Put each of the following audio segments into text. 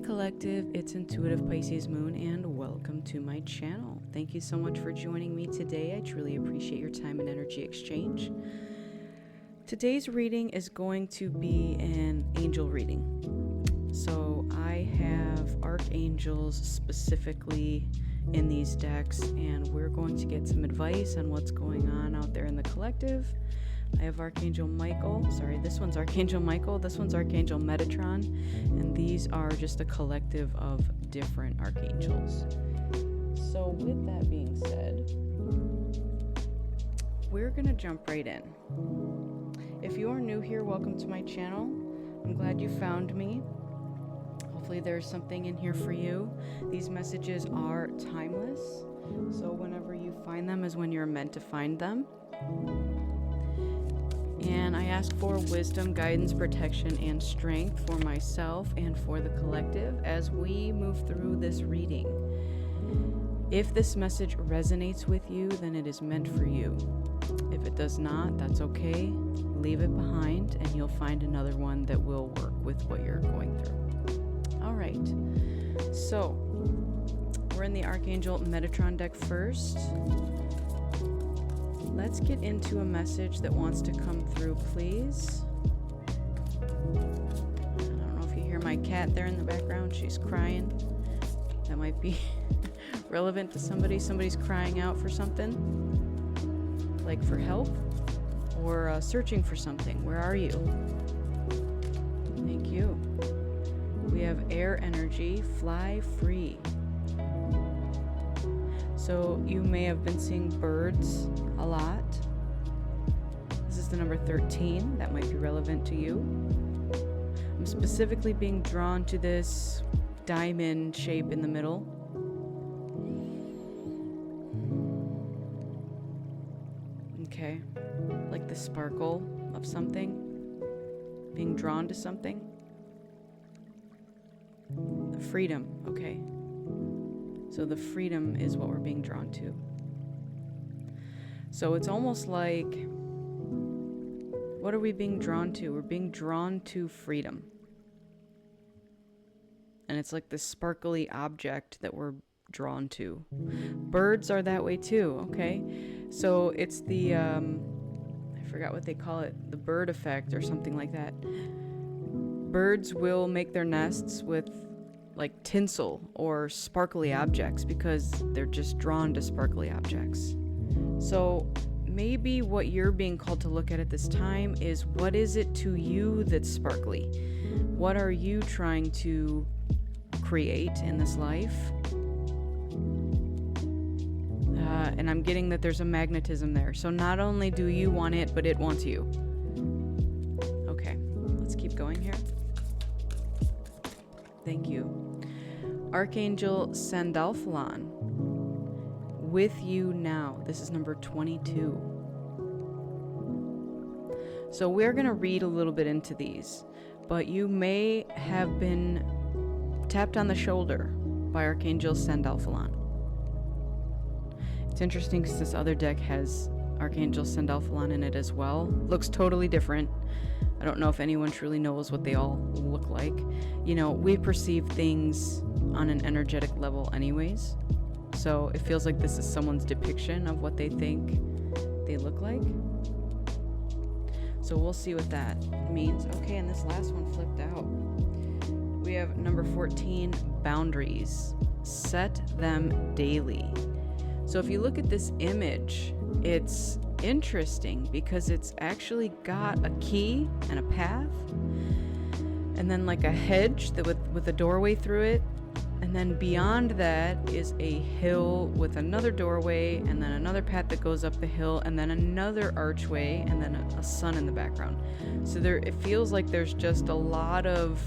Collective, it's Intuitive Pisces Moon, and welcome to my channel. Thank you so much for joining me today. I truly appreciate your time and energy exchange. Today's reading is going to be an angel reading. So I have archangels specifically in these decks, and we're going to get some advice on what's going on out there in the collective. I have Archangel Michael. Sorry, this one's Archangel Michael. This one's Archangel Metatron. And these are just a collective of different archangels. So with that being said, we're going to jump right in. If you are new here, welcome to my channel. I'm glad you found me. Hopefully there's something in here for you. These messages are timeless. So whenever you find them is when you're meant to find them. And I ask for wisdom, guidance, protection, and strength for myself and for the collective as we move through this reading. If this message resonates with you, then it is meant for you. If it does not, that's okay. Leave it behind and you'll find another one that will work with what you're going through. All right. So we're in the Archangel Metatron deck first. Let's get into a message that wants to come through, please. I don't know if you hear my cat there in the background. She's crying. That might be relevant to somebody. Somebody's crying out for something, like for help or searching for something. Where are you? Thank you. We have air energy, fly free. So you may have been seeing birds a lot. This is the number 13. That might be relevant to you. I'm specifically being drawn to this diamond shape in the middle. Okay. Like the sparkle of something. Being drawn to something. The freedom. Okay. So the freedom is what we're being drawn to. So it's almost like, what are we being drawn to? We're being drawn to freedom. And it's like this sparkly object that we're drawn to. Birds are that way too, okay? So it's the, I forgot what they call it, the bird effect or something like that. Birds will make their nests with like tinsel or sparkly objects because they're just drawn to sparkly objects. So maybe what you're being called to look at this time is, what is it to you that's sparkly? What are you trying to create in this life? And I'm getting that there's a magnetism there. So not only do you want it, but it wants you. Okay, let's keep going here. Thank you. Archangel Sandalphon, with you now. This is number 22. So we're going to read a little bit into these, but you may have been tapped on the shoulder by Archangel Sandalphon. It's interesting because this other deck has Archangel Sandalphon in it as well. Looks totally different. I don't know if anyone truly knows what they all look like. You know, we perceive things on an energetic level anyways. So it feels like this is someone's depiction of what they think they look like. So we'll see what that means. Okay, and this last one flipped out. We have number 14, boundaries. Set them daily. So if you look at this image, it's interesting because it's actually got a key and a path, and then like a hedge that with a doorway through it, and then beyond that is a hill with another doorway, and then another path that goes up the hill, and then another archway, and then a sun in the background. So there, it feels like there's just a lot of,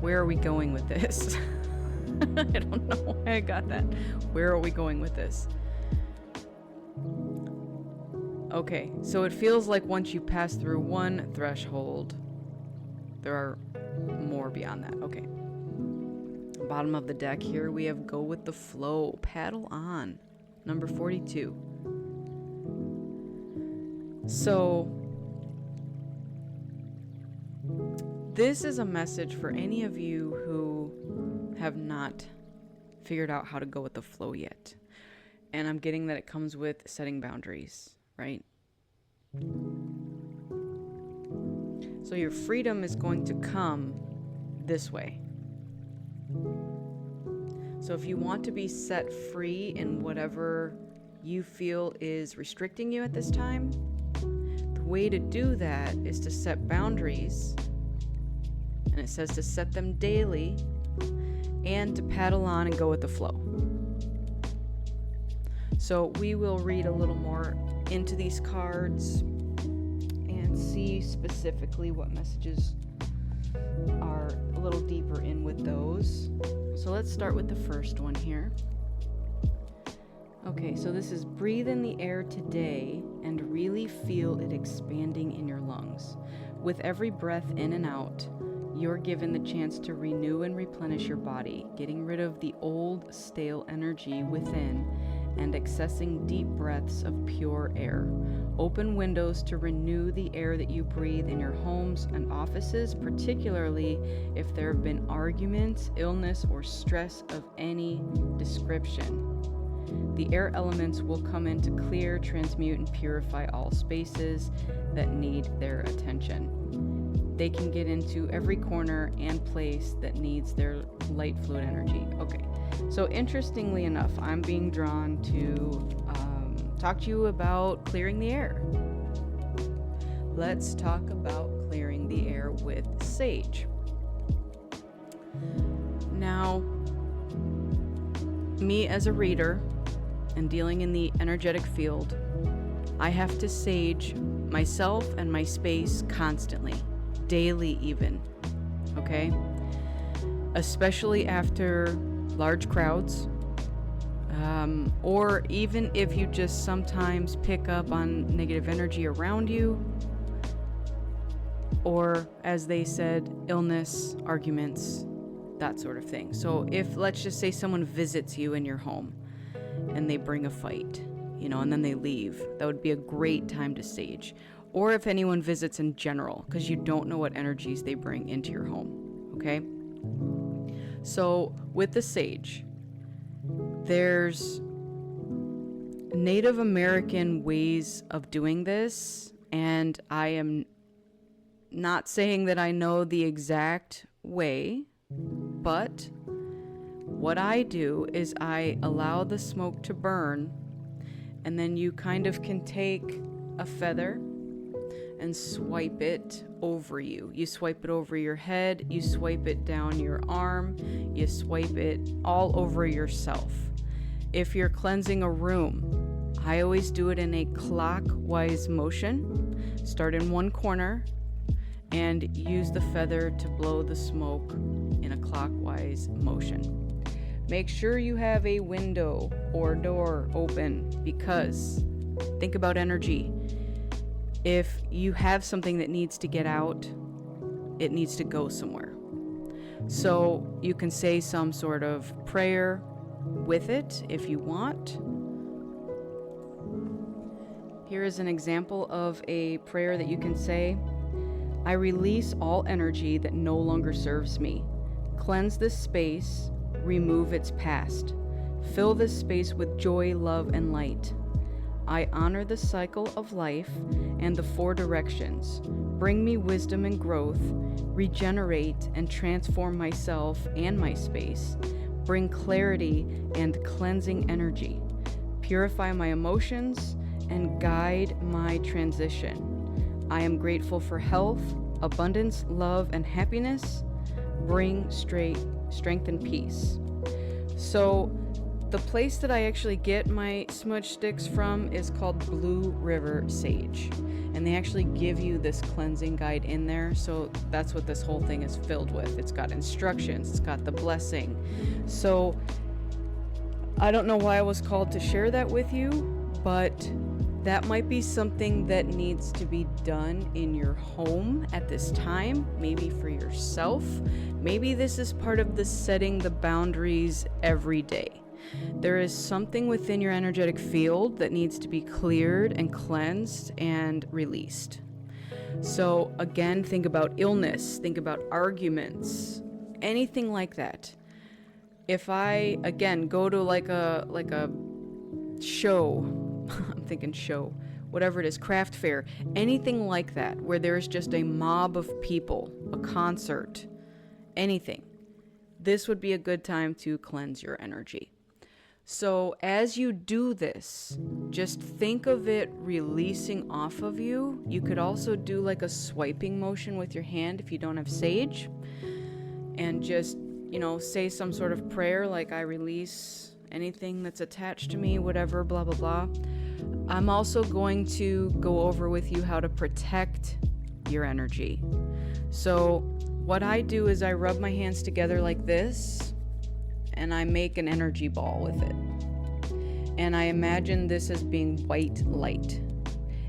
where are we going with this? I don't know why I got that. Where are we going with this? Okay, so it feels like once you pass through one threshold, there are more beyond that. Okay. Bottom of the deck here, we have go with the flow, paddle on, number 42. So this is a message for any of you who have not figured out how to go with the flow yet. And I'm getting that it comes with setting boundaries, right? So your freedom is going to come this way. So if you want to be set free in whatever you feel is restricting you at this time, the way to do that is to set boundaries. And it says to set them daily and to paddle on and go with the flow. So we will read a little more into these cards and see specifically what messages are a little deeper in with those. So let's start with the first one here. Okay, so this is breathe in the air today and really feel it expanding in your lungs. With every breath in and out, you're given the chance to renew and replenish your body, getting rid of the old, stale energy within and accessing deep breaths of pure air. Open windows to renew the air that you breathe in your homes and offices, particularly if there have been arguments, illness, or stress of any description. The air elements will come in to clear, transmute, and purify all spaces that need their attention. They can get into every corner and place that needs their light fluid energy. Okay, so interestingly enough, I'm being drawn to talk to you about clearing the air. Let's talk about clearing the air with sage. Now, me as a reader and dealing in the energetic field, I have to sage myself and my space constantly. Daily even, okay? Especially after large crowds, or even if you just sometimes pick up on negative energy around you, or as they said, illness, arguments, that sort of thing. So if, let's just say someone visits you in your home and they bring a fight, and then they leave, that would be a great time to sage. Or if anyone visits in general, because you don't know what energies they bring into your home, okay? So with the sage, there's Native American ways of doing this, and I am not saying that I know the exact way, but what I do is I allow the smoke to burn, and then you kind of can take a feather and swipe it over you. You swipe it over your head, you swipe it down your arm, you swipe it all over yourself. If you're cleansing a room, I always do it in a clockwise motion. Start in one corner and use the feather to blow the smoke in a clockwise motion. Make sure you have a window or door open, because think about energy. If you have something that needs to get out, it needs to go somewhere. So you can say some sort of prayer with it if you want. Here is an example of a prayer that you can say. I release all energy that no longer serves me. Cleanse this space, remove its past. Fill this space with joy, love, and light. I honor the cycle of life and the four directions. Bring me wisdom and growth. Regenerate and transform myself and my space. Bring clarity and cleansing energy. Purify my emotions and guide my transition. I am grateful for health, abundance, love, and happiness. Bring strength and peace. So the place that I actually get my smudge sticks from is called Blue River Sage. And they actually give you this cleansing guide in there. So that's what this whole thing is filled with. It's got instructions, it's got the blessing. So I don't know why I was called to share that with you, but that might be something that needs to be done in your home at this time, maybe for yourself. Maybe this is part of the setting the boundaries every day. There is something within your energetic field that needs to be cleared and cleansed and released. So again, think about illness, think about arguments, anything like that. If I, again, go to like a show, I'm thinking show, whatever it is, craft fair, anything like that, where there's just a mob of people, a concert, anything, this would be a good time to cleanse your energy. So as you do this, just think of it releasing off of you. You could also do like a swiping motion with your hand if you don't have sage, and just, say some sort of prayer like, I release anything that's attached to me, whatever, blah, blah, blah. I'm also going to go over with you how to protect your energy. So what I do is I rub my hands together like this, and I make an energy ball with it. And I imagine this as being white light.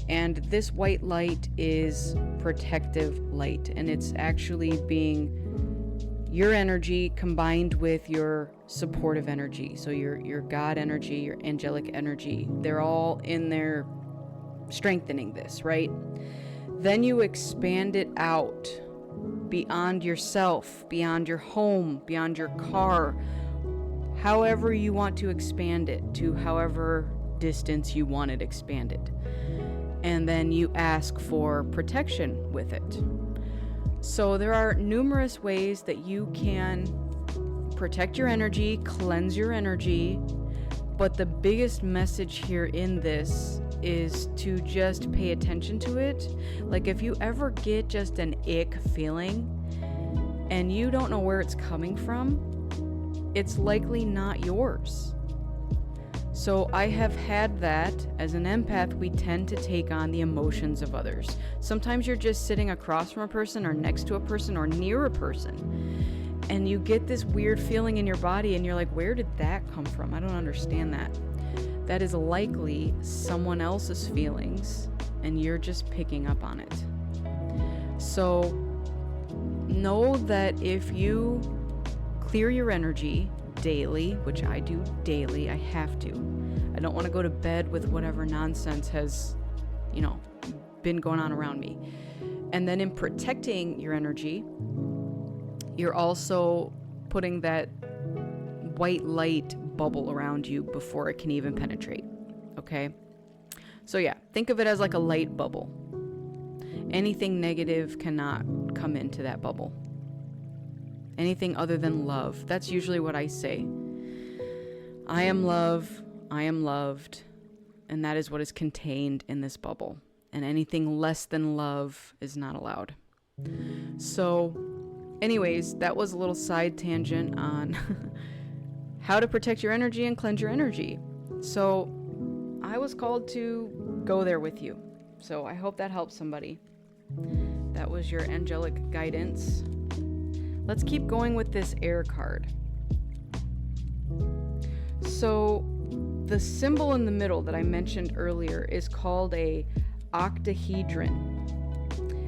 And this white light is protective light, and it's actually being your energy combined with your supportive energy. So your God energy, your angelic energy, they're all in there strengthening this, right? Then you expand it out beyond yourself, beyond your home, beyond your car, however you want to expand it to however distance you want it expanded. And then you ask for protection with it. So there are numerous ways that you can protect your energy, cleanse your energy, but the biggest message here in this is to just pay attention to it. Like if you ever get just an ick feeling and you don't know where it's coming from, it's likely not yours. So I have had that. As an empath, we tend to take on the emotions of others. Sometimes you're just sitting across from a person or next to a person or near a person, and you get this weird feeling in your body and you're like, where did that come from? I don't understand that. That is likely someone else's feelings, and you're just picking up on it. So know that if you clear your energy daily, which I do daily, I have to. I don't want to go to bed with whatever nonsense has, been going on around me. And then in protecting your energy, you're also putting that white light bubble around you before it can even penetrate. Okay? So yeah, think of it as like a light bubble. Anything negative cannot come into that bubble. Anything other than love. That's usually what I say. I am love, I am loved, and that is what is contained in this bubble. And anything less than love is not allowed. So, anyways, that was a little side tangent on how to protect your energy and cleanse your energy. So, I was called to go there with you. So, I hope that helps somebody. That was your angelic guidance. Let's keep going with this air card. So the symbol in the middle that I mentioned earlier is called a octahedron,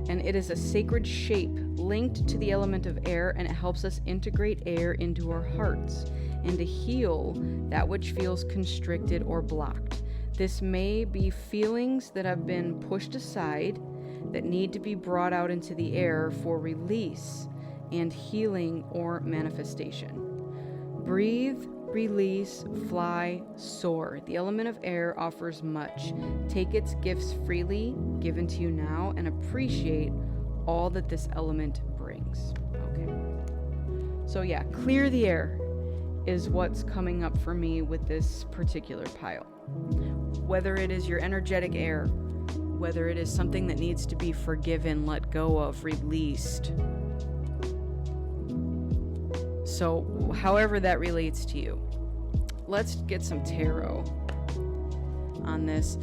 and it is a sacred shape linked to the element of air, and it helps us integrate air into our hearts and to heal that which feels constricted or blocked. This may be feelings that have been pushed aside that need to be brought out into the air for release and healing or manifestation. Breathe, release, fly, soar. The element of air offers much. Take its gifts freely, given to you now, and appreciate all that this element brings. Okay. So yeah, clear the air is what's coming up for me with this particular pile. Whether it is your energetic air, whether it is something that needs to be forgiven, let go of, released. So, however that relates to you. Let's get some tarot on this.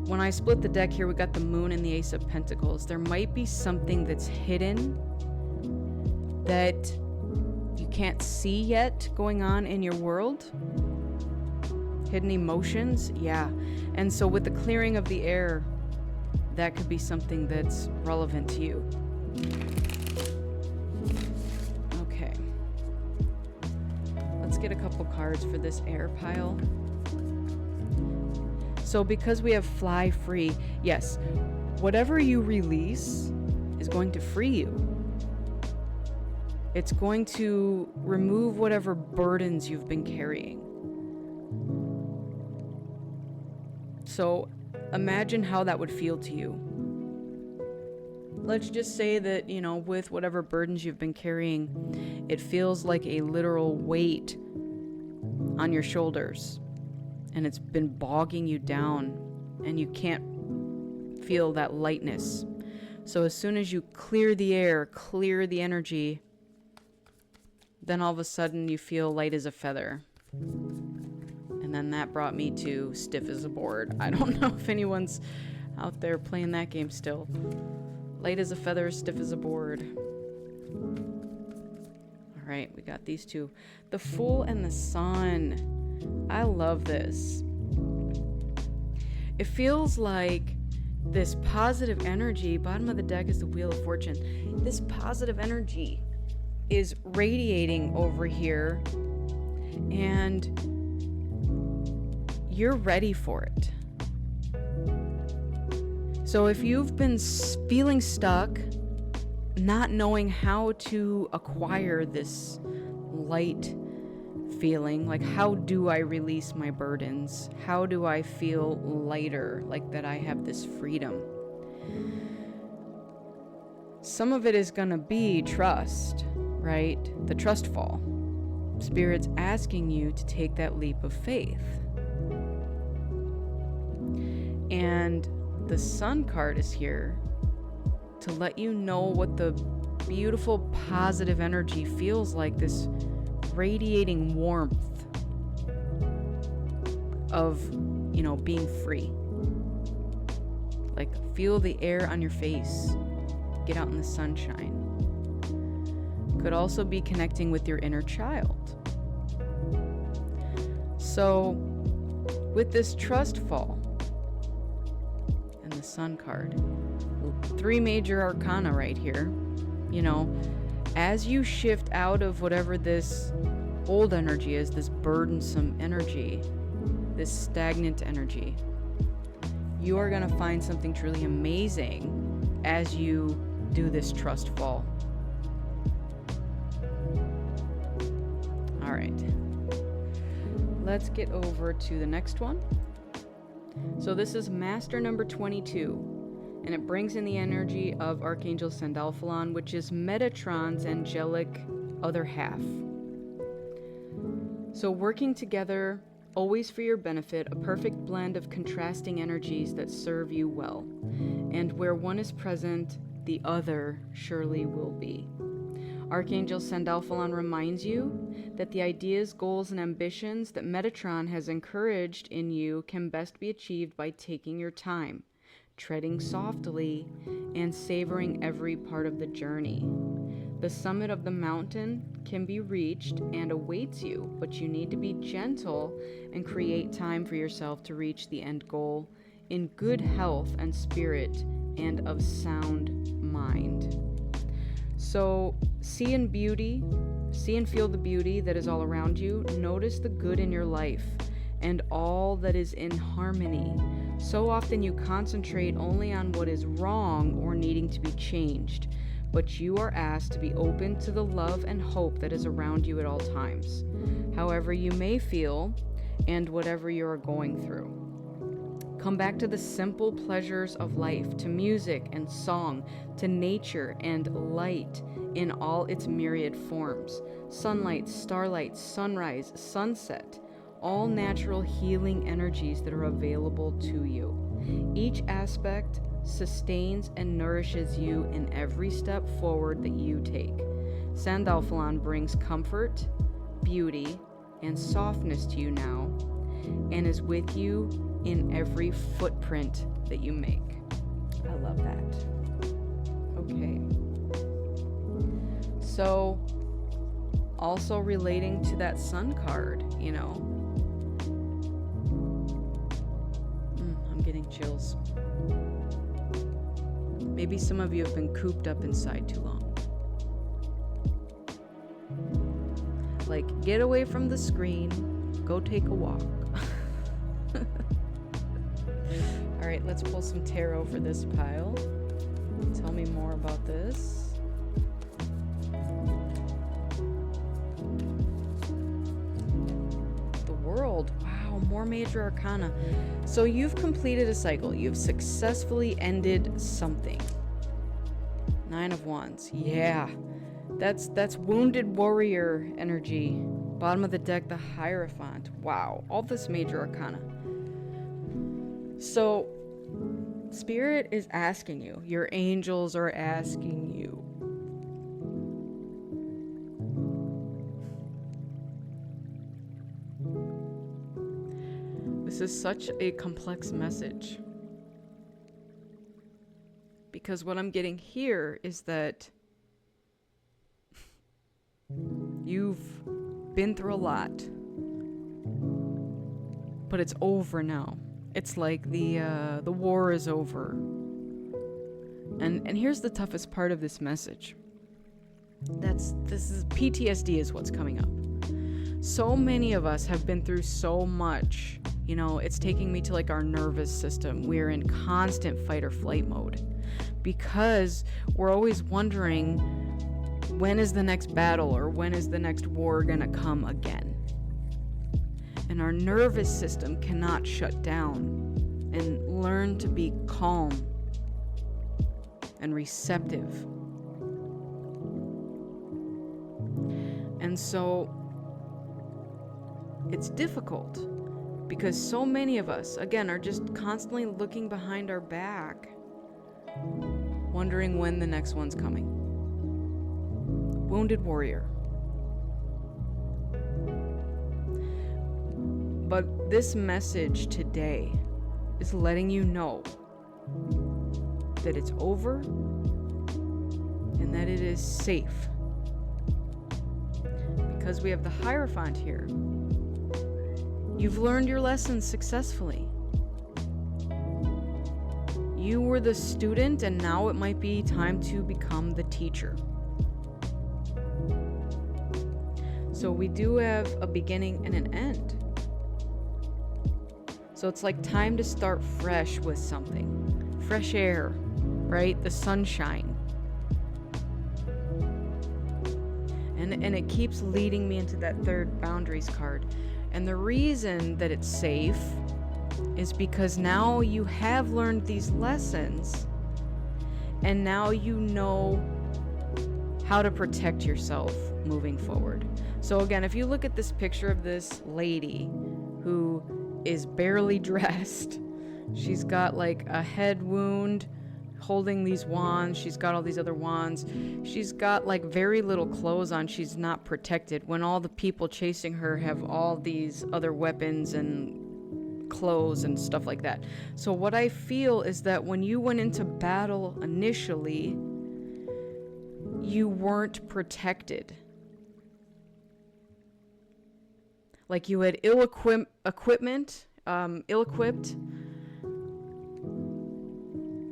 When I split the deck here, we got the Moon and the Ace of Pentacles. There might be something that's hidden that you can't see yet going on in your world. Hidden emotions, yeah. And so with the clearing of the air, that could be something that's relevant to you. Get a couple cards for this air pile. So because we have fly free, yes, whatever you release is going to free you. It's going to remove whatever burdens you've been carrying. So imagine how that would feel to you. Let's just say that, with whatever burdens you've been carrying, it feels like a literal weight on your shoulders, and it's been bogging you down, and you can't feel that lightness. So as soon as you clear the air, clear the energy, then all of a sudden you feel light as a feather. And then that brought me to stiff as a board. I don't know if anyone's out there playing that game still. Light as a feather, stiff as a board. All right, we got these two. The Fool and the Sun. I love this. It feels like this positive energy. Bottom of the deck is the Wheel of Fortune. This positive energy is radiating over here, and you're ready for it. So if you've been feeling stuck, not knowing how to acquire this light feeling, like how do I release my burdens? How do I feel lighter, like that I have this freedom? Some of it is going to be trust, right? The trust fall. Spirit's asking you to take that leap of faith. And the Sun card is here to let you know what the beautiful positive energy feels like, this radiating warmth of, being free. Like, feel the air on your face. Get out in the sunshine. Could also be connecting with your inner child. So, with this trust fall and the Sun card, 3 major arcana right here, as you shift out of whatever this old energy is, this burdensome energy, this stagnant energy, you are going to find something truly amazing as you do this trust fall. All right. Let's get over to the next one. So this is Master number 22, and it brings in the energy of Archangel Sandalphon, which is Metatron's angelic other half. So working together, always for your benefit, a perfect blend of contrasting energies that serve you well. And where one is present, the other surely will be. Archangel Sandalphon reminds you that the ideas, goals, and ambitions that Metatron has encouraged in you can best be achieved by taking your time, treading softly, and savoring every part of the journey. The summit of the mountain can be reached and awaits you, but you need to be gentle and create time for yourself to reach the end goal in good health and spirit and of sound mind. So see and feel the beauty that is all around you. Notice the good in your life and all that is in harmony. So often you concentrate only on what is wrong or needing to be changed, but you are asked to be open to the love and hope that is around you at all times, however you may feel and whatever you are going through. Come back to the simple pleasures of life, to music and song, to nature and light in all its myriad forms. Sunlight, starlight, sunrise, sunset, all natural healing energies that are available to you. Each aspect sustains and nourishes you in every step forward that you take. Sandalphon brings comfort, beauty, and softness to you now, and is with you in every footprint that you make. I love that. Okay. So, also relating to that Sun card, I'm getting chills. Maybe some of you have been cooped up inside too long. Like, get away from the screen, go take a walk. All right, let's pull some tarot for this pile. Tell me more about this. The World. Wow, more major arcana. So you've completed a cycle. You've successfully ended something. 9 of Wands. Yeah. That's wounded warrior energy. Bottom of the deck, the Hierophant. Wow. All this major arcana. So, Spirit is asking you. Your angels are asking you. This is such a complex message. Because what I'm getting here is that you've been through a lot, but it's over now. It's like the war is over. And here's the toughest part of this message. This is PTSD is what's coming up. So many of us have been through so much. You know, it's taking me to like our nervous system. We're in constant fight or flight mode because we're always wondering, when is the next battle or when is the next war gonna come again? And our nervous system cannot shut down and learn to be calm and receptive. And so it's difficult because so many of us, again, are just constantly looking behind our back, wondering when the next one's coming. Wounded warrior. But this message today is letting you know that it's over and that it is safe. Because we have the Hierophant here. You've learned your lessons successfully. You were the student, and now it might be time to become the teacher. So we do have a beginning and an end. So it's like time to start fresh with something. Fresh air, right? The sunshine. And it keeps leading me into that third boundaries card. And the reason that it's safe is because now you have learned these lessons, and now you know how to protect yourself moving forward. So again, if you look at this picture of this lady who is barely dressed, she's got like a head wound, holding these wands, she's got all these other wands, she's got like very little clothes on, she's not protected when all the people chasing her have all these other weapons and clothes and stuff like that. So what I feel is that when you went into battle initially, you weren't protected. Like you had ill-equipped,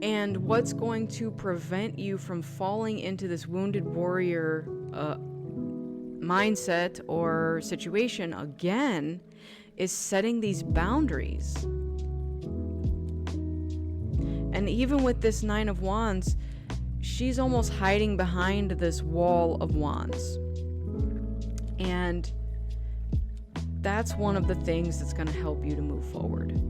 and what's going to prevent you from falling into this wounded warrior mindset or situation again is setting these boundaries. And even with this 9 of Wands, she's almost hiding behind this wall of wands. And that's one of the things that's going to help you to move forward.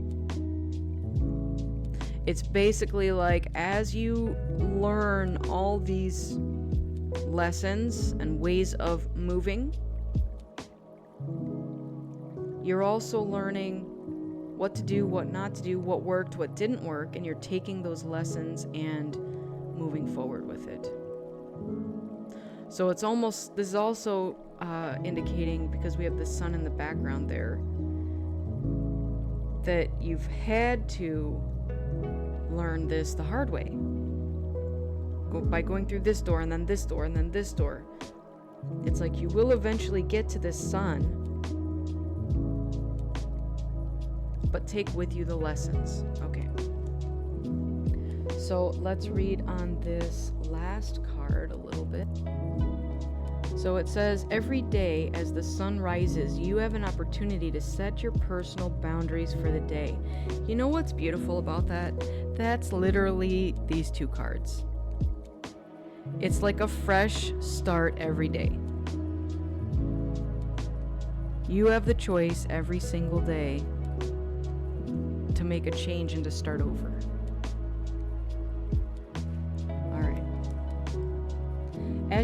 It's basically like as you learn all these lessons and ways of moving, you're also learning what to do, what not to do, what worked, what didn't work, and you're taking those lessons and moving forward with it. So it's almost, this is also indicating, because we have the sun in the background there, that you've had to learn this the hard way. By going through this door and then this door and then this door. It's like you will eventually get to this sun, but take with you the lessons. Okay. So let's read on this last card a little bit. So it says, every day as the sun rises, you have an opportunity to set your personal boundaries for the day. You know what's beautiful about that? That's literally these two cards. It's like a fresh start every day. You have the choice every single day to make a change and to start over. Are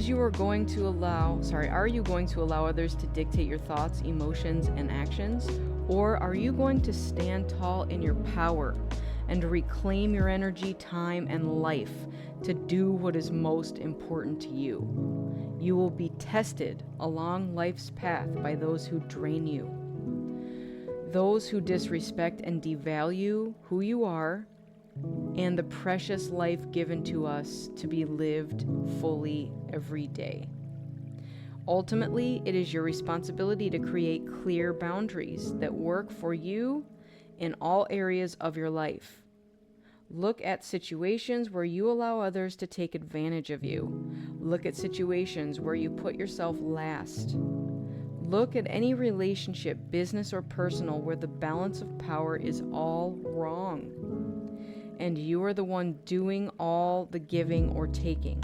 you going to allow others to dictate your thoughts, emotions, and actions? Or are you going to stand tall in your power and reclaim your energy, time, and life to do what is most important to you? You will be tested along life's path by those who drain you, those who disrespect and devalue who you are, and the precious life given to us to be lived fully every day. Ultimately, it is your responsibility to create clear boundaries that work for you in all areas of your life. Look at situations where you allow others to take advantage of you. Look at situations where you put yourself last. Look at any relationship, business or personal, where the balance of power is all wrong, and you are the one doing all the giving or taking.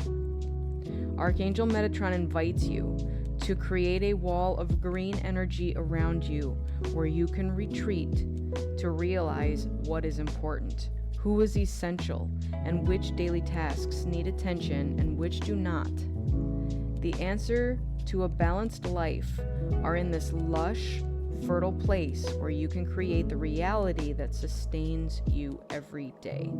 Archangel Metatron invites you to create a wall of green energy around you where you can retreat to realize what is important, who is essential, and which daily tasks need attention and which do not. The answer to a balanced life are in this lush, fertile place where you can create the reality that sustains you every day.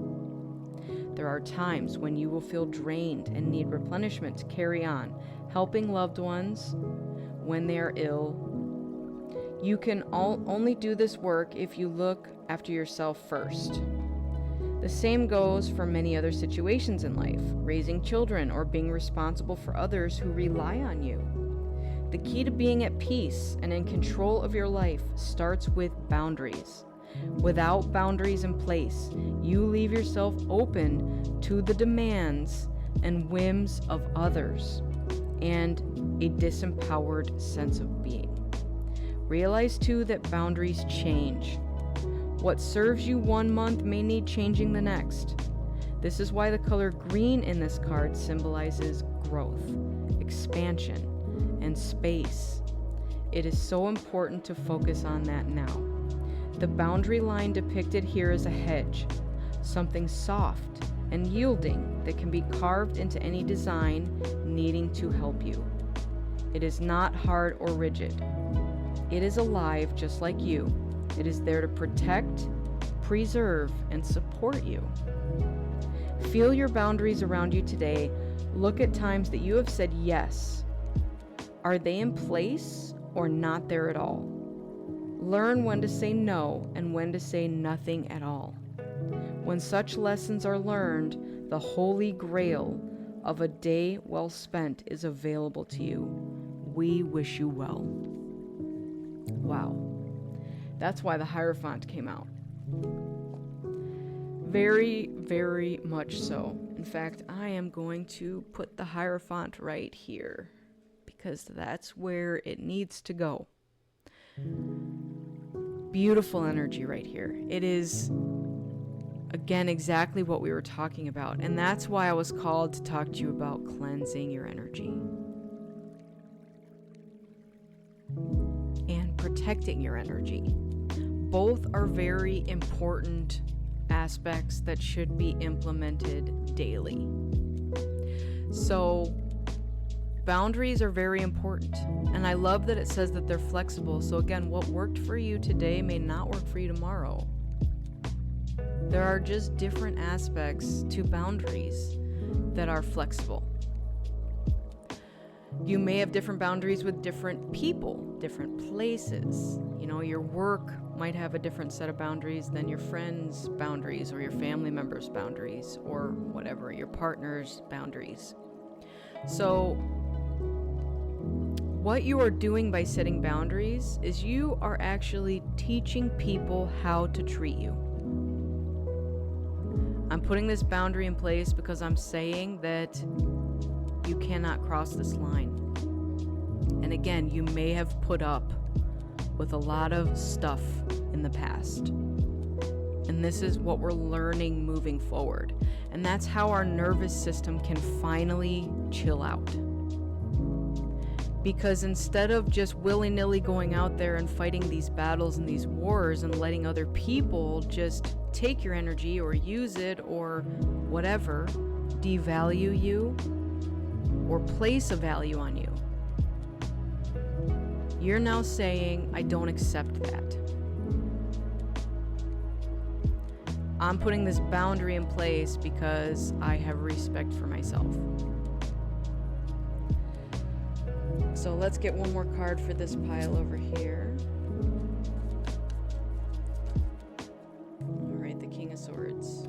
There are times when you will feel drained and need replenishment to carry on, helping loved ones when they are ill. You can only do this work if you look after yourself first. The same goes for many other situations in life, raising children or being responsible for others who rely on you. The key to being at peace and in control of your life starts with boundaries. Without boundaries in place, you leave yourself open to the demands and whims of others and a disempowered sense of being. Realize too that boundaries change. What serves you one month may need changing the next. This is why the color green in this card symbolizes growth, expansion, and space. It is so important to focus on that now. The boundary line depicted here is a hedge, something soft and yielding that can be carved into any design needing to help you. It is not hard or rigid. It is alive just like you. It is there to protect, preserve, and support you. Feel your boundaries around you today. Look at times that you have said yes. Are they in place or not there at all? Learn when to say no and when to say nothing at all. When such lessons are learned, the holy grail of a day well spent is available to you. We wish you well. Wow. That's why the Hierophant came out. Very, very much so. In fact, I am going to put the Hierophant right here because that's where it needs to go. Beautiful energy right here. It is, again, exactly what we were talking about. And that's why I was called to talk to you about cleansing your energy and protecting your energy. Both are very important aspects that should be implemented daily. So boundaries are very important, and I love that it says that they're flexible. So again, what worked for you today may not work for you tomorrow. There are just different aspects to boundaries that are flexible. You may have different boundaries with different people, different places. You know, your work might have a different set of boundaries than your friends' boundaries or your family members' boundaries or whatever, your partner's boundaries. So what you are doing by setting boundaries is you are actually teaching people how to treat you. I'm putting this boundary in place because I'm saying that you cannot cross this line. And again, you may have put up with a lot of stuff in the past. And this is what we're learning moving forward. And that's how our nervous system can finally chill out. Because instead of just willy-nilly going out there and fighting these battles and these wars and letting other people just take your energy or use it or whatever, devalue you or place a value on you, you're now saying, I don't accept that. I'm putting this boundary in place because I have respect for myself. So let's get one more card for this pile over here. All right, the King of Swords.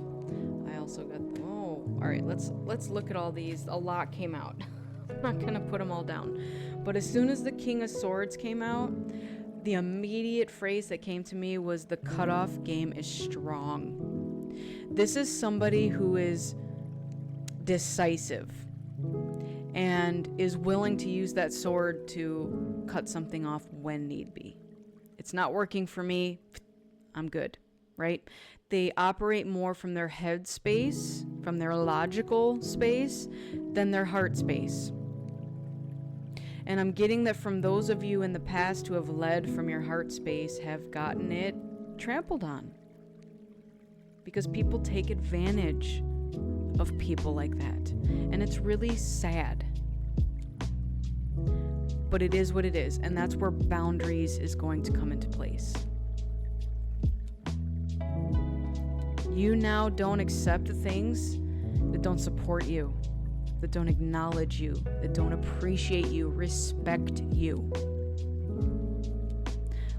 I also got all right, let's look at all these. A lot came out. I'm not gonna put them all down. But as soon as the King of Swords came out, the immediate phrase that came to me was the cutoff game is strong. This is somebody who is decisive and is willing to use that sword to cut something off when need be. It's not working for me, I'm good, right? They operate more from their head space, from their logical space, than their heart space. And I'm getting that from those of you in the past who have led from your heart space have gotten it trampled on. Because people take advantage of people like that. And it's really sad. But it is what it is. And that's where boundaries is going to come into place. You now don't accept the things that don't support you, that don't acknowledge you, that don't appreciate you, respect you.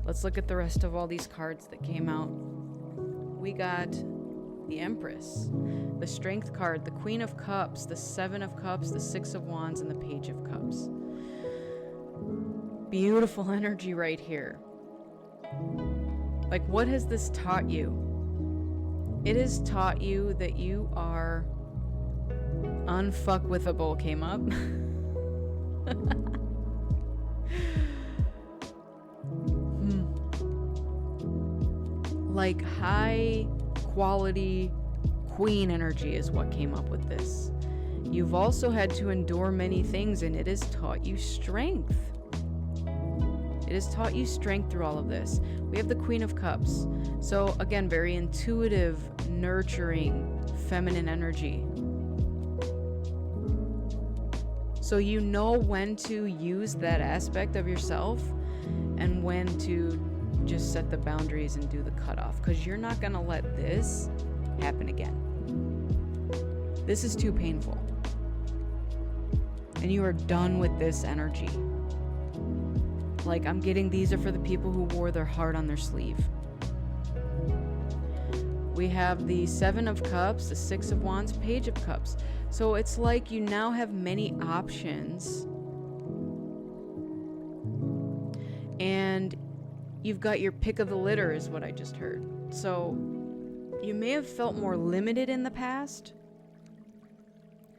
Let's look at the rest of all these cards that came out. We got the Empress, the Strength card, the Queen of Cups, the Seven of Cups, the Six of Wands, and the Page of Cups. Beautiful energy right here. Like, what has this taught you? It has taught you that you are unfuckwithable. Came up. Like high quality queen energy is what came up with this. You've also had to endure many things, and it has taught you strength. It has taught you strength through all of this. We have the Queen of Cups. So again, very intuitive, nurturing, feminine energy. So you know when to use that aspect of yourself and when to just set the boundaries and do the cutoff, because you're not going to let this happen again. This is too painful. And you are done with this energy. Like, I'm getting these are for the people who wore their heart on their sleeve. We have the Seven of Cups, the Six of Wands, Page of Cups. So it's like you now have many options. And you've got your pick of the litter is what I just heard. So you may have felt more limited in the past,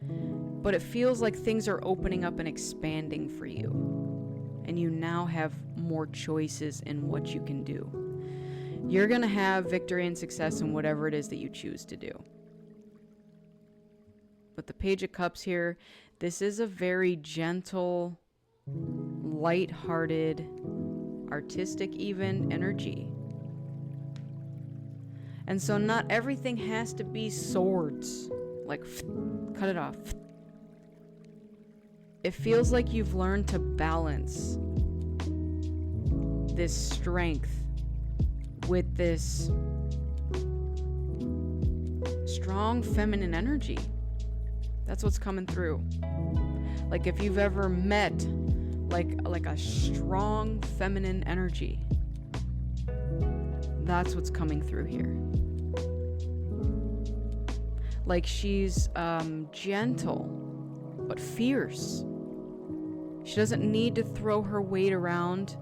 but it feels like things are opening up and expanding for you. And you now have more choices in what you can do. You're going to have victory and success in whatever it is that you choose to do. But the Page of Cups here, this is a very gentle, light-hearted, artistic even energy. And so not everything has to be swords. Like, cut it off. It feels like you've learned to balance this strength with this strong feminine energy. That's what's coming through. Like, if you've ever met like a strong feminine energy, that's what's coming through here. Like, she's gentle but fierce. She doesn't need to throw her weight around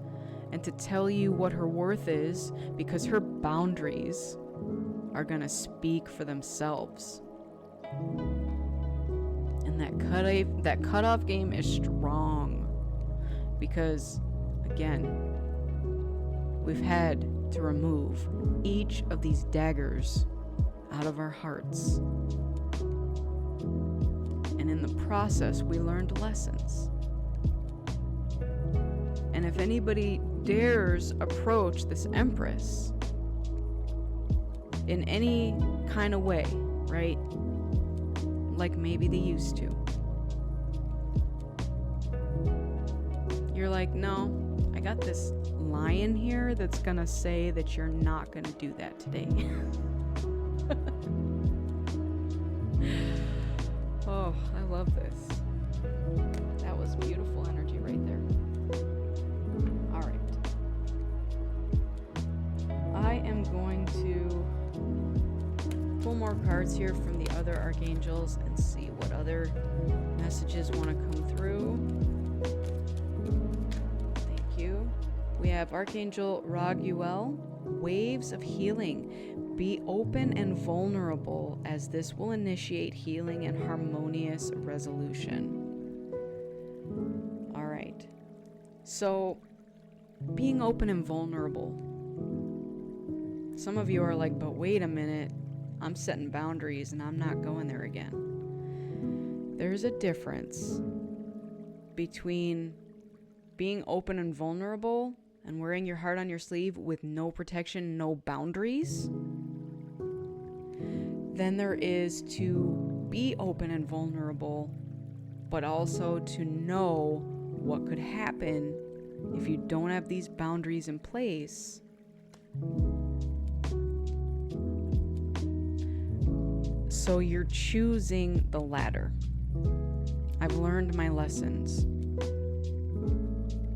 and to tell you what her worth is, because her boundaries are gonna speak for themselves. And that cutoff game is strong. Because, again, we've had to remove each of these daggers out of our hearts. And in the process, we learned lessons. And if anybody dares approach this Empress in any kind of way, right? Like maybe they used to. You're like, no, I got this lion here that's gonna say that you're not gonna do that today. Oh, I love this. That was beautiful energy right there. All right. I am going to pull more cards here from the other archangels and see what other messages want to come through. Thank you. We have Archangel Raguel, waves of healing. Be open and vulnerable, as this will initiate healing and harmonious resolution. All right. So, being open and vulnerable. Some of you are like, but wait a minute. I'm setting boundaries and I'm not going there again. There's a difference between being open and vulnerable and wearing your heart on your sleeve with no protection, no boundaries, than there is to be open and vulnerable, but also to know what could happen if you don't have these boundaries in place. So you're choosing the latter. I've learned my lessons.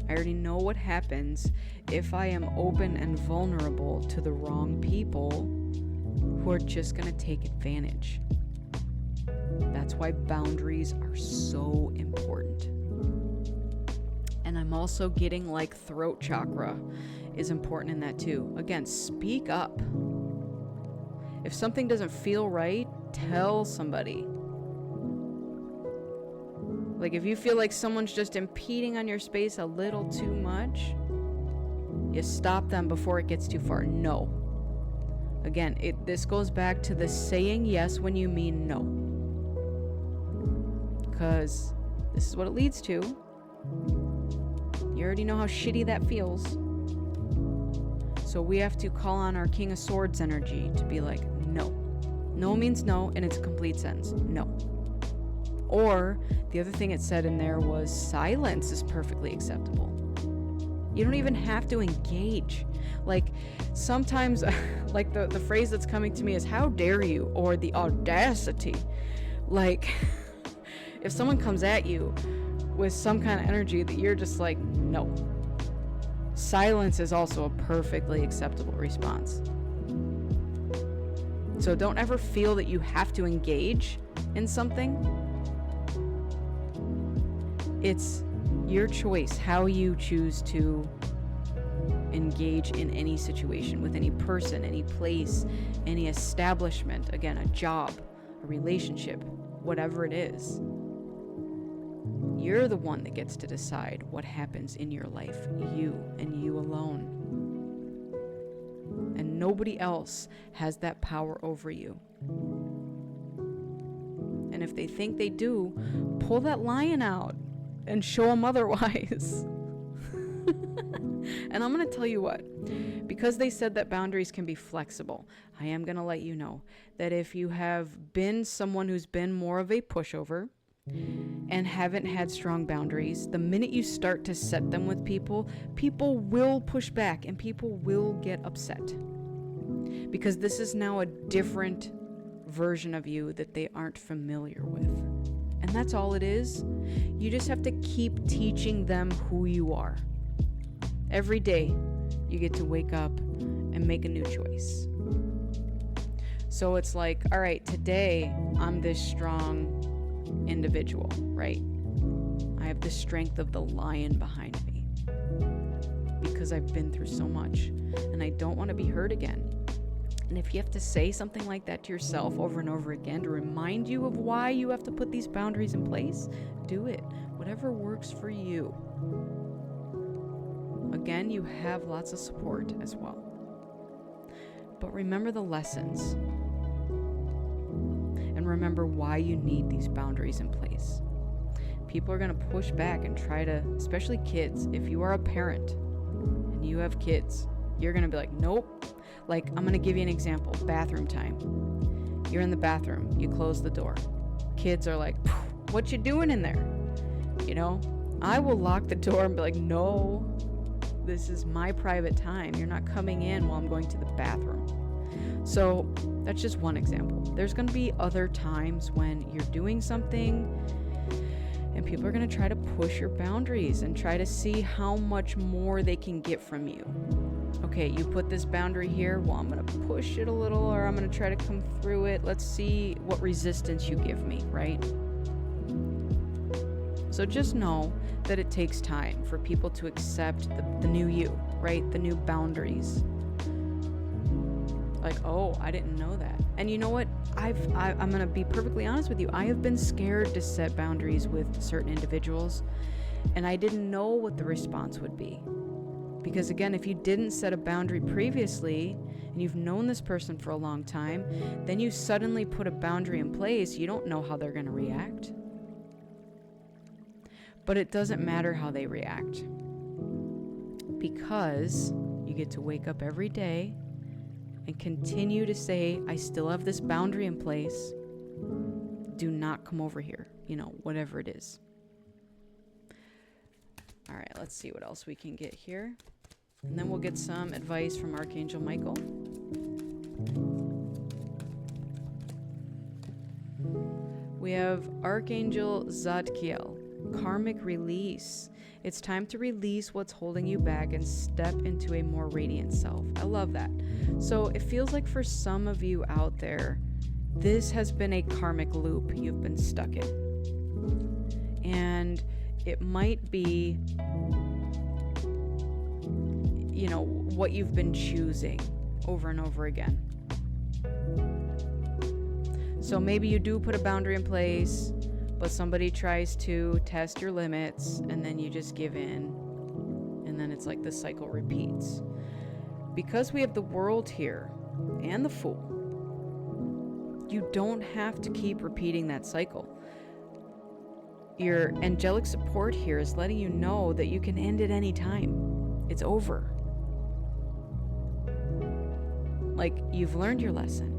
I already know what happens if I am open and vulnerable to the wrong people who are just going to take advantage. That's why boundaries are so important. And I'm also getting like throat chakra is important in that too. Again, speak up. If something doesn't feel right, tell somebody. Like if you feel like someone's just impeding on your space a little too much, you stop them before it gets too far. No. Again, this goes back to the saying yes when you mean no. Because this is what it leads to. You already know how shitty that feels. So we have to call on our King of Swords energy to be like, no. No means no in its complete sense. No. Or the other thing it said in there was silence is perfectly acceptable. You don't even have to engage. Like sometimes like the phrase that's coming to me is how dare you, or the audacity. Like if someone comes at you with some kind of energy that you're just like, no. Silence is also a perfectly acceptable response. So don't ever feel that you have to engage in something. It's your choice how you choose to engage in any situation, with any person, any place, any establishment, again, a job, a relationship, whatever it is. You're the one that gets to decide what happens in your life, you and you alone. And nobody else has that power over you. And if they think they do, pull that lion out and show them otherwise. And I'm going to tell you what, because they said that boundaries can be flexible, I am going to let you know that if you have been someone who's been more of a pushover and haven't had strong boundaries, the minute you start to set them with people, people will push back and people will get upset. Because this is now a different version of you that they aren't familiar with. And that's all it is. You just have to keep teaching them who you are. Every day, you get to wake up and make a new choice. So it's like, all right, today I'm this strong individual, right? I have the strength of the lion behind me because I've been through so much and I don't want to be hurt again. And if you have to say something like that to yourself over and over again to remind you of why you have to put these boundaries in place, do it. Whatever works for you. again, you have lots of support as well. But remember the lessons. And remember why you need these boundaries in place. People are going to push back and try to, especially kids. If you are a parent and you have kids, you're going to be like, nope. Like, I'm going to give you an example. Bathroom time. You're in the bathroom. You close the door. Kids are like, what you doing in there? You know, I will lock the door and be like, no, this is my private time. You're not coming in while I'm going to the bathroom. So that's just one example. There's going to be other times when you're doing something and people are going to try to push your boundaries and try to see how much more they can get from you. Okay, you put this boundary here. Well, I'm going to push it a little, or I'm going to try to come through it. Let's see what resistance you give me, right? So just know that it takes time for people to accept the new you, right? The new boundaries. Like, oh, I didn't know that. And you know what? I'm going to be perfectly honest with you. I have been scared to set boundaries with certain individuals, and I didn't know what the response would be. Because again, if you didn't set a boundary previously, and you've known this person for a long time, then you suddenly put a boundary in place, you don't know how they're going to react. But it doesn't matter how they react, because you get to wake up every day and continue to say, I still have this boundary in place. Do not come over here, whatever it is. All right, let's see what else we can get here. And then we'll get some advice from Archangel Michael. We have Archangel Zadkiel, karmic release. It's time to release what's holding you back and step into a more radiant self. I love that. So it feels like for some of you out there, this has been a karmic loop you've been stuck in. And it might be, what you've been choosing over and over again. So maybe you do put a boundary in place, but somebody tries to test your limits, and then you just give in, and then it's like the cycle repeats. Because we have the World here and the Fool, you don't have to keep repeating that cycle. Your angelic support here is letting you know that you can end at any time. It's over. Like, you've learned your lesson.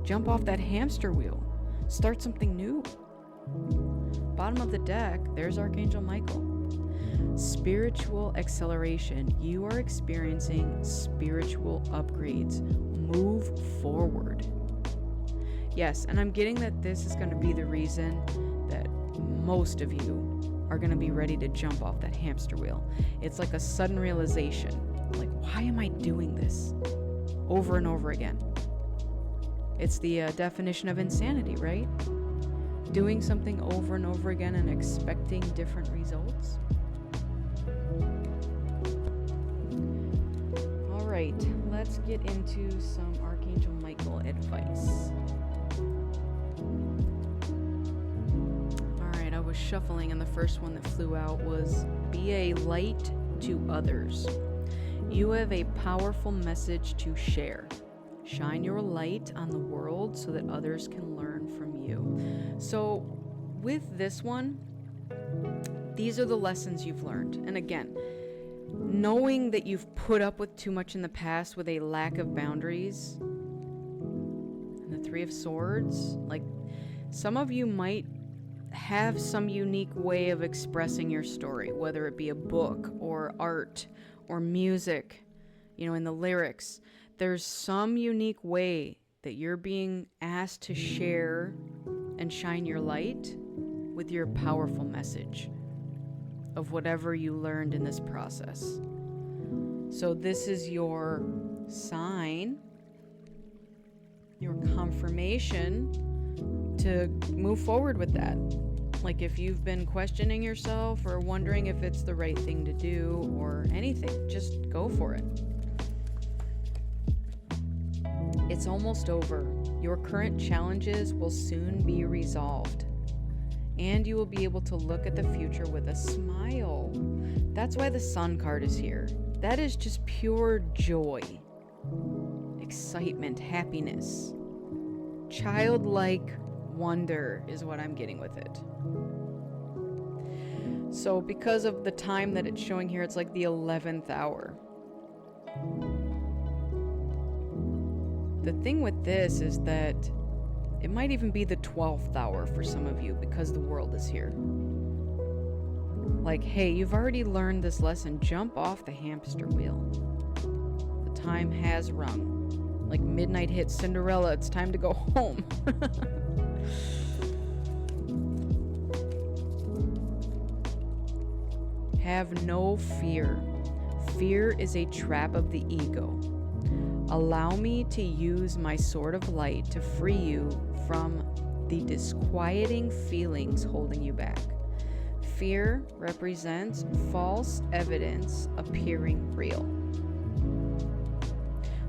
Jump off that hamster wheel. Start something new. Bottom of the deck, there's Archangel Michael. Spiritual acceleration. You are experiencing spiritual upgrades. Move forward. Yes, and I'm getting that this is going to be the reason that most of you are going to be ready to jump off that hamster wheel. It's like a sudden realization. Like, why am I doing this over and over again? It's the definition of insanity, right? Doing something over and over again and expecting different results. All right, let's get into some Archangel Michael advice. All right, I was shuffling, and the first one that flew out was, be a light to others. You have a powerful message to share. Shine your light on the world so that others can learn from you. So with this one, these are the lessons you've learned. And again, knowing that you've put up with too much in the past with a lack of boundaries, and the Three of Swords, like, some of you might have some unique way of expressing your story, whether it be a book or art or music, in the lyrics. There's some unique way that you're being asked to share and shine your light with your powerful message of whatever you learned in this process. So this is your sign, your confirmation to move forward with that. Like, if you've been questioning yourself or wondering if it's the right thing to do or anything, just go for it. It's almost over. Your current challenges will soon be resolved, and you will be able to look at the future with a smile. That's why the Sun card is here. That is just pure joy, excitement, happiness. Childlike wonder is what I'm getting with it. So because of the time that it's showing here, it's like the 11th hour. The thing with this is that it might even be the 12th hour for some of you because the world is here. Like, hey, you've already learned this lesson. Jump off the hamster wheel. The time has rung. Like midnight hit Cinderella, it's time to go home. Have no fear. Fear is a trap of the ego. Allow me to use my sword of light to free you from the disquieting feelings holding you back. Fear represents false evidence appearing real.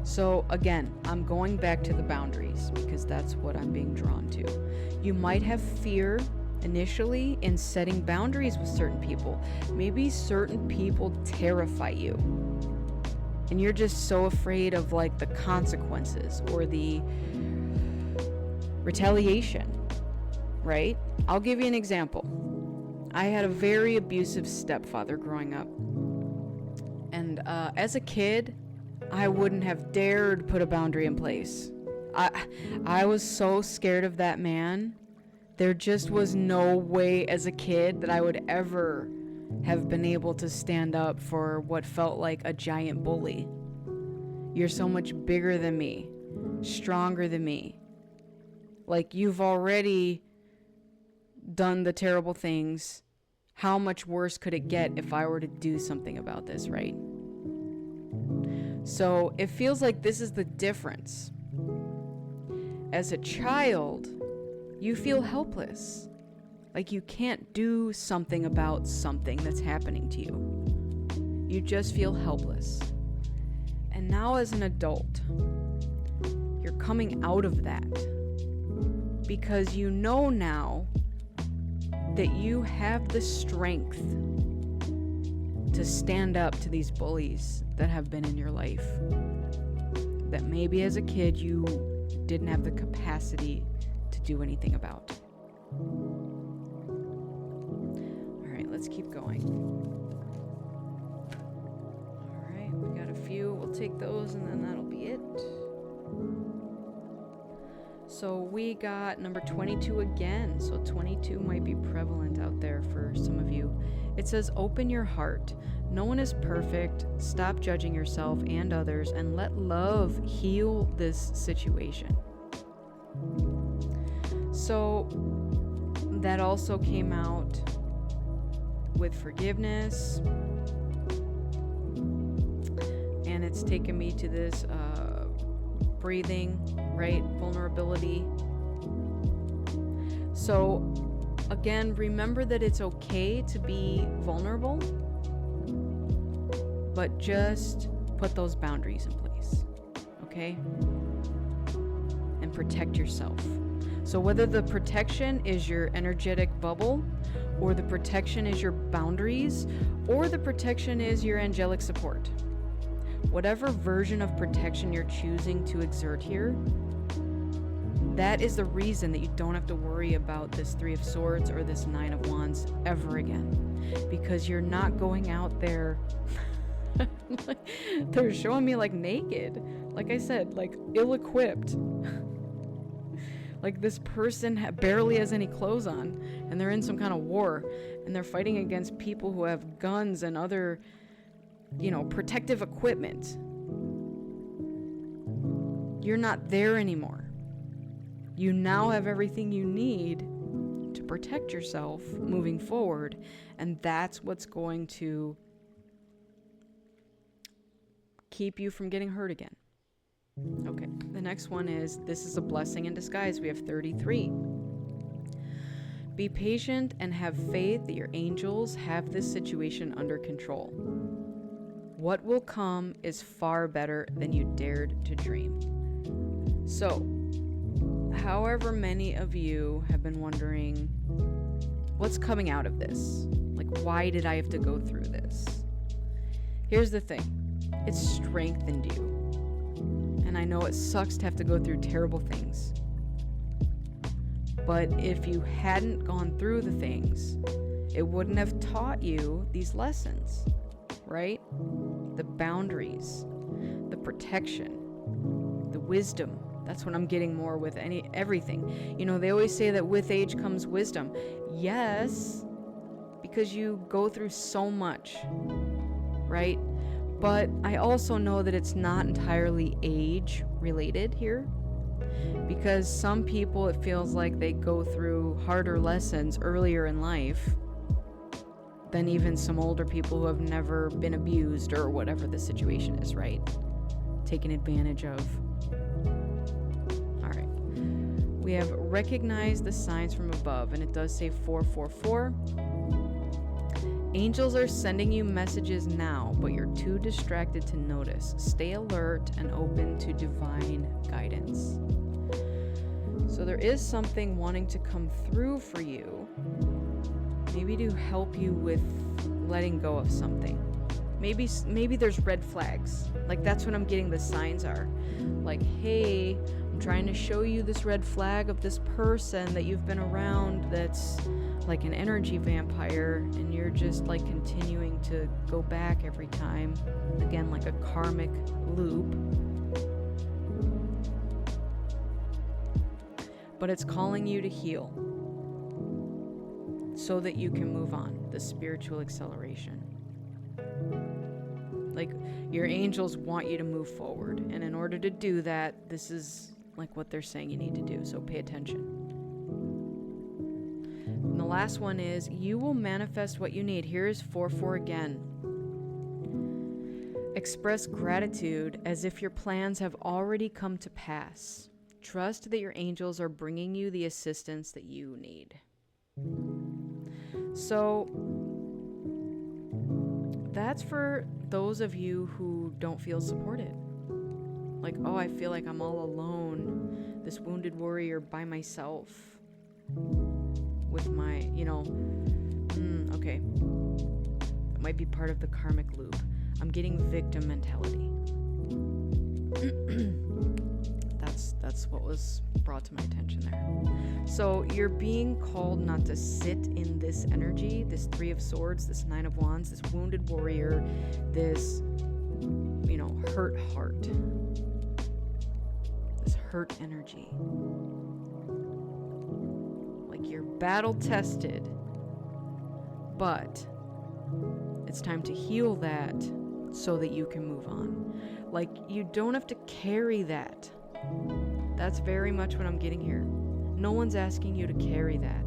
So again, I'm going back to the boundaries because that's what I'm being drawn to. You might have fear initially in setting boundaries with certain people. Maybe certain people terrify you. And you're just so afraid of like the consequences or the retaliation, right? I'll give you an example. I had a very abusive stepfather growing up. And as a kid, I wouldn't have dared put a boundary in place. I was so scared of that man. There just was no way as a kid that I would ever have been able to stand up for what felt like a giant bully. You're so much bigger than me, stronger than me. Like, you've already done the terrible things. How much worse could it get if I were to do something about this, right? So it feels like this is the difference. As a child, you feel helpless. Like you can't do something about something that's happening to you. You just feel helpless. And now as an adult, you're coming out of that. Because you know now that you have the strength to stand up to these bullies that have been in your life. That maybe as a kid you didn't have the capacity to do anything about. Alright, let's keep going. Alright, we got a few. We'll take those and then that'll be it. So we got number 22 again. So 22 might be prevalent out there for some of you. It says, open your heart. No one is perfect. Stop judging yourself and others and let love heal this situation. So that also came out with forgiveness. And it's taken me to this breathing, right? Vulnerability. So again, remember that it's okay to be vulnerable, but just put those boundaries in place, okay? And protect yourself. So whether the protection is your energetic bubble, or the protection is your boundaries, or the protection is your angelic support, whatever version of protection you're choosing to exert here, that is the reason that you don't have to worry about this 3 of Swords or this 9 of Wands ever again. Because you're not going out there... They're showing me like naked. Like I said, like ill-equipped. Like this person barely has any clothes on. And they're in some kind of war. And they're fighting against people who have guns and other, protective equipment. You're not there anymore. You now have everything you need to protect yourself moving forward, and that's what's going to keep you from getting hurt again. Okay, the next one is, this is a blessing in disguise. We have 33. Be patient and have faith that your angels have this situation under control. What will come is far better than you dared to dream. So, however many of you have been wondering, what's coming out of this? Like, why did I have to go through this? Here's the thing. It's strengthened you. And I know it sucks to have to go through terrible things. But if you hadn't gone through the things, it wouldn't have taught you these lessons, right? The boundaries, the protection, the wisdom. That's what I'm getting more with everything. You know, they always say that with age comes wisdom. Yes, because you go through so much, right? But I also know that it's not entirely age related here, because some people, it feels like they go through harder lessons earlier in life than even some older people who have never been abused or whatever the situation is, right? Taken advantage of. All right. We have recognized the signs from above, and it does say 444. Angels are sending you messages now, but you're too distracted to notice. Stay alert and open to divine guidance. So there is something wanting to come through for you, maybe to help you with letting go of something. Maybe there's red flags. Like, that's what I'm getting the signs are. Like, hey, I'm trying to show you this red flag of this person that you've been around that's like an energy vampire, and you're just like continuing to go back every time. Again, like a karmic loop. But it's calling you to heal so that you can move on. The spiritual acceleration. Like, your angels want you to move forward, and in order to do that, this is like what they're saying you need to do, so pay attention. And the last one is, you will manifest what you need. Here's 4-4 again. Express gratitude as if your plans have already come to pass. Trust that your angels are bringing you the assistance that you need. So that's for those of you who don't feel supported. Like, oh, I feel like I'm all alone, this wounded warrior by myself with my, okay. That might be part of the karmic loop. I'm getting victim mentality. That's what was brought to my attention there. So you're being called not to sit in this energy, this 3 of Swords, this 9 of Wands, this wounded warrior, this, hurt heart, this hurt energy. Like, you're battle tested, but it's time to heal that so that you can move on. Like, you don't have to carry that. That's very much what I'm getting here. No one's asking you to carry that.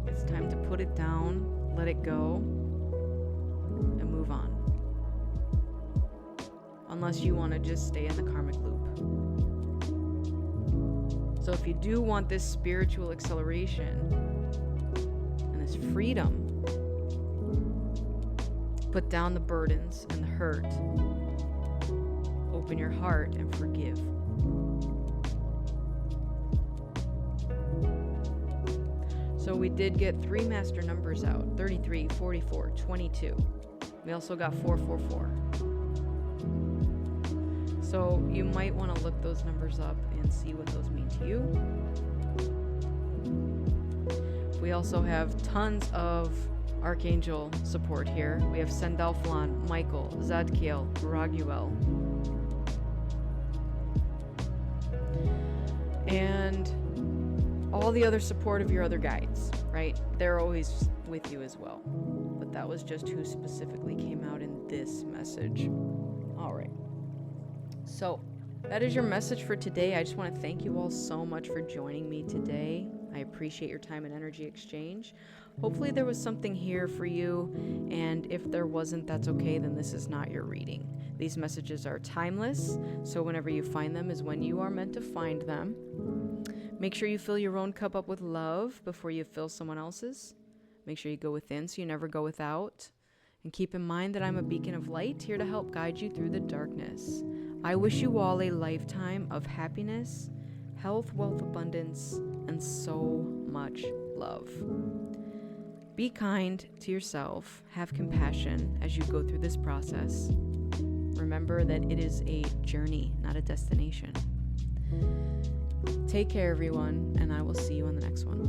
It's time to put it down, let it go, and move on. Unless you want to just stay in the karmic loop. So if you do want this spiritual acceleration and this freedom, put down the burdens and the hurt. Open your heart and forgive. So we did get 3 master numbers out, 33, 44, 22. We also got 444. So you might want to look those numbers up and see what those mean to you. We also have tons of Archangel support here. We have Sandalphon, Michael, Zadkiel, Raguel. And all the other support of your other guides, right? They're always with you as well. But that was just who specifically came out in this message. All right. So that is your message for today. I just want to thank you all so much for joining me today. I appreciate your time and energy exchange. Hopefully there was something here for you, and if there wasn't, that's okay, then this is not your reading. These messages are timeless, so whenever you find them is when you are meant to find them. Make sure you fill your own cup up with love before you fill someone else's. Make sure you go within so you never go without. And keep in mind that I'm a beacon of light here to help guide you through the darkness. I wish you all a lifetime of happiness, health, wealth, abundance, and so much love. Be kind to yourself. Have compassion as you go through this process. Remember that it is a journey, not a destination. Take care, everyone, and I will see you on the next one.